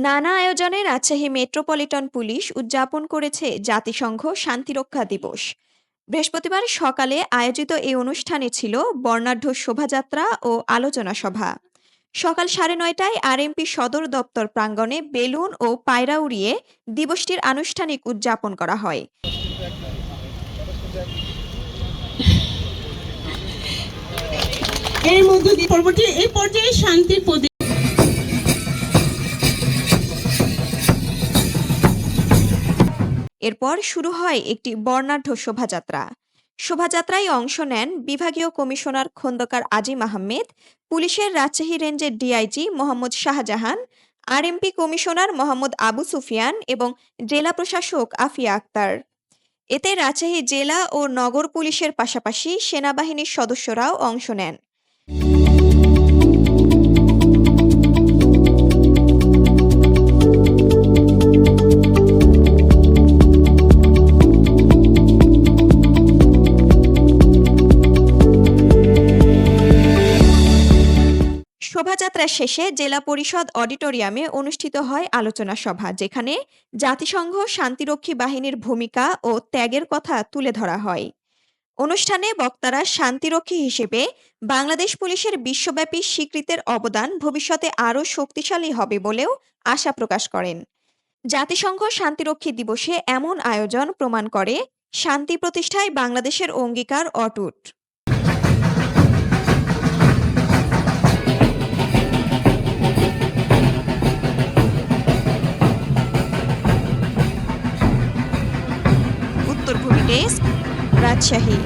নানা আয়োজনে Rajshahi metropolitan police উদযাপন করেছে জাতিসংঘ শান্তিরক্ষা দিবস। বৃহস্পতিবার সকালে আয়োজিত এই অনুষ্ঠানে ছিল বর্ণাঢ্য শোভাযাত্রা ও আলোচনা সভা। সকাল 9:30টায় আরএমপি সদর দপ্তর প্রাঙ্গণে বেলুন ও পায়রা উড়িয়ে দিবসটির আনুষ্ঠানিক উদযাপন করা হয়। এর মধ্য দিয়ে এই পর্যায়ে শান্তির প্রদীপ। এরপর শুরু হয় একটি বর্ণাঢ্য শোভাযাত্রা। শোভাযাত্রায় অংশ নেন বিভাগীয় কমিশনার খোন্দকার আজিম আহমেদ, পুলিশের রাজশাহী রেঞ্জের DIG Mohammad Shahjahan, RMP commissioner Mohammad Abu Sufian এবং জেলা প্রশাসক আফিয়া আক্তার। এতে রাজশাহী জেলা ও নগর পুলিশের পাশাপাশি সেনাবাহিনীর সদস্যরাও অংশ নেন। শোভাযাত্রা শেষে জেলা পরিষদ অডিটোরিয়ামে অনুষ্ঠিত হয় আলোচনা সভা, যেখানে জাতিসংঘ শান্তিরক্ষী বাহিনীর ভূমিকা ও ত্যাগের কথা তুলে ধরা হয়। অনুষ্ঠানে বক্তারা শান্তিরক্ষী হিসেবে বাংলাদেশ পুলিশের বিশ্বব্যাপী স্বীকৃতির অবদান ভবিষ্যতে আরও শক্তিশালী হবে বলেও আশা প্রকাশ করেন। জাতিসংঘ শান্তিরক্ষী দিবসে এমন আয়োজন প্রমাণ করে শান্তি প্রতিষ্ঠায় বাংলাদেশের অঙ্গীকার অটুট। উত্তরভূমি ডেস্ক, রাজশাহী।